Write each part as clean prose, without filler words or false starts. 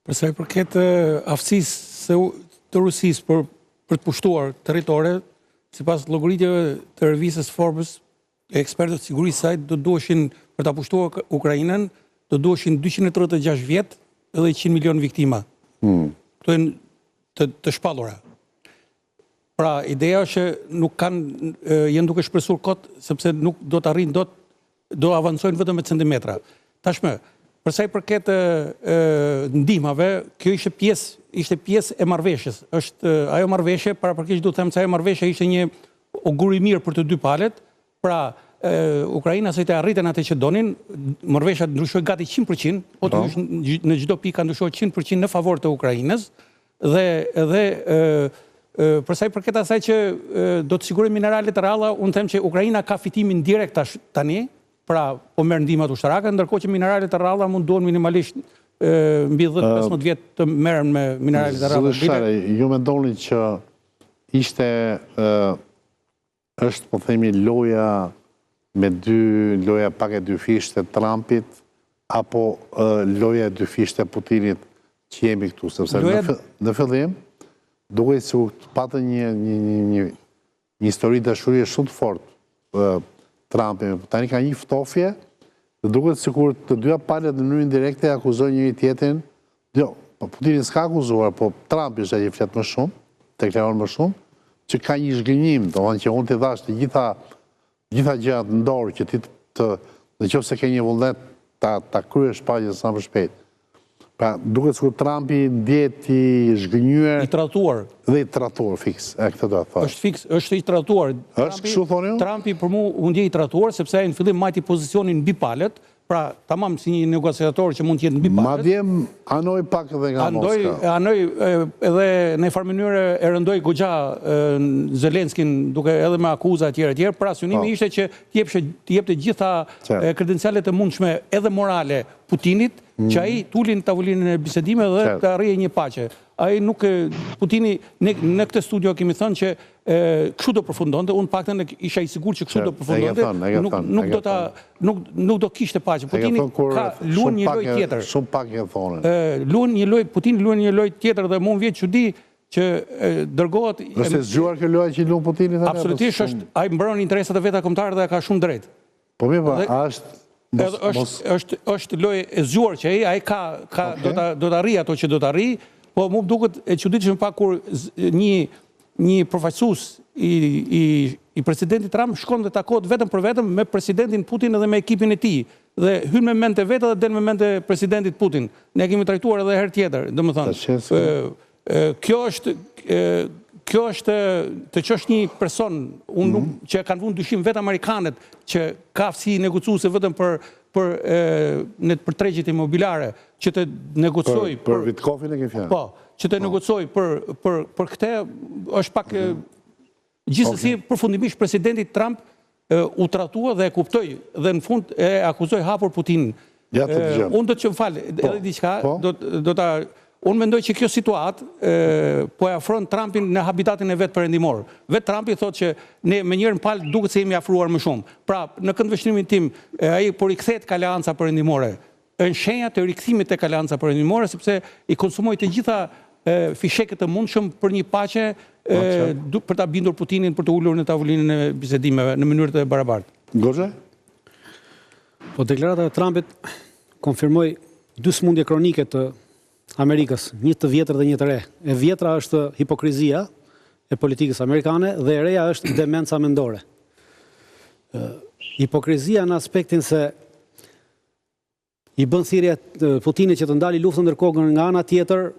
Përsa i përket aftësisë të Rusisë për të pushtuar territore, sipas llogaritjeve të revistës Forbes, ekspertët sigurisë saj do duheshin për ta pushtuar Ukrainën, do duheshin 236 vjet edhe 100 milion viktima. Këto janë të shpallura. Pra, ideja është që nuk janë duke shpresur kot, sepse nuk do të arrijnë dot, do avancojnë vetëm me centimetra. Tashmë, përsa i përket ndihmave, kjo ishte pjesë e marrëveshjes. Ajo marrëveshje, parapërkish du të them se ajo marrëveshje ishte një augur i mirë për të dy palët. Pra, Ukraina se të arritën atë që donin, marrëveshja ndryshoi gati 100%, po të në çdo pikë ndryshoi 100% në favor të Ukrainës dhe përsa i përket asaj që do të sigurojë minerale të ralla, unë them që Ukraina ka fitimin direkt tani, pra po merr ndihmat ushtarake, ndërkohë që mineralet e rralla mundohen minimalisht mbi 10-15 vjet të merren me mineralet e rralla. Zëveshare, ju mendoni që është po themi loja pak e dy fishte Trumpit apo loja e dy fishte Putinit që jemi këtu, sepse në fillim duhet se patën një histori dashurie shumë të fortë Trumpi, tani ka një ftofje, dhe duket sikur të dyja palët në mënyrë indirekte akuzojnë njëri tjetrin. Jo, Putini s'ka akuzuar, po Trumpi është ai që flet më shumë, deklaron më shumë, që ka një zhgënjim, domethënë që unë t'i dash të gjitha gjërat në dorë që ti nëse ke një vullnet ta kryesh paqen sa më shpejt. Pra, duket sikur Trumpi ndjet i zhgënjur, i tratuar. Dhe i tratuar fiks, këtë do të thosh. Është fiks, është i tratuar. Është kështu thoni ju? Trumpi për mua u ndjej i tratuar sepse ai në fillim majti pozicionin mbi palët, pra tamam si një negociator që mund të jetë mbi palët. Madje anoj pak edhe nga Moska. Anoj edhe në farë mënyrë e rëndoi goxha Zelenskin duke edhe me akuza etj. Pra synimi ishte që t'i jepte gjitha kredencialet e mundshme edhe morale Putinit, që ai tulin tavolinën e bisedimeve dhe të arrijë një paqe. Ai nuk Putini në këtë studio kemi thënë që kështu do përfundonte, unë paktën isha i sigurt që kështu do përfundonte, nuk do kishte paqe. Putini luan një lojë tjetër. Shumë pak e thonë. Putini luan një lojë tjetër dhe mua vjen çudi që dërgohet. Është zgjuar kjo lojë që luan Putini tani? Absolutisht, ai mbron interesat e veta kombëtare dhe ka shumë drejt. Po mirë, është lojë e zgjuar që ai do të arrijë ato që do të arrijë. Po mu duket e çuditshme pak kur një përfaqësues i presidentit Trump shkon dhe takohet vetëm për vetëm me presidentin Putin edhe me ekipin e tij. Dhe hyn me mend të vetë dhe del me mend të presidentit Putin. Ne kemi trajtuar edhe herë tjetër, domethënë. Kjo është të qosh një person që kanë vënë dyshim vetë amerikanët që ka aftësi negociuese vetëm për tregjet imobiliare, që të negocoj për Vitkofin e ke fjalë. Po, që të negocoj për këtë është pak gjithsesi përfundimisht presidenti Trump u tratua dhe e kuptoi dhe në fund e akuzoi hapur Putinin. Unë do të më fal, edhe diçka unë mendoj që kjo situatë po e afron Trumpin në habitatin e vetë perëndimor. Vetë Trumpi thotë që ne me njërin palë duket se jemi afruar më shumë. Pra, në këndvështrimin tim, ai po rikthehet ka aleanca perëndimore. Është shenja të rikthimit tek aleanca perëndimore sepse i konsumoi të gjitha fishekët e mundshëm për një paqe për ta bindur Putinin për të ulur në tavolinën e bisedimeve në mënyrë të barabartë. Goxha? Po deklarata e Trumpit konfirmoi dy smundje kronike të Amerikës, një të vjetër dhe një të re. E vjetra është hipokrizia e politikës amerikane dhe e reja është demenca mendore. Hipokrizia në aspektin se i bën thirrje Putinit që të ndali luftën, ndërkohë nga ana tjetër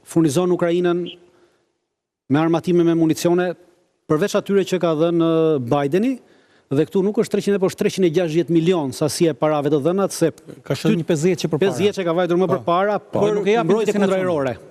furnizon Ukrainën me armatime me municione, përveç atyre që ka dhënë Bideni. Dhe këtu nuk është 300, por është 360 milion sasi e parave të dhënat, se ka shënë një 50 që përpara. 50 që ka vajtur më përpara për mbrojtje kundërajrore.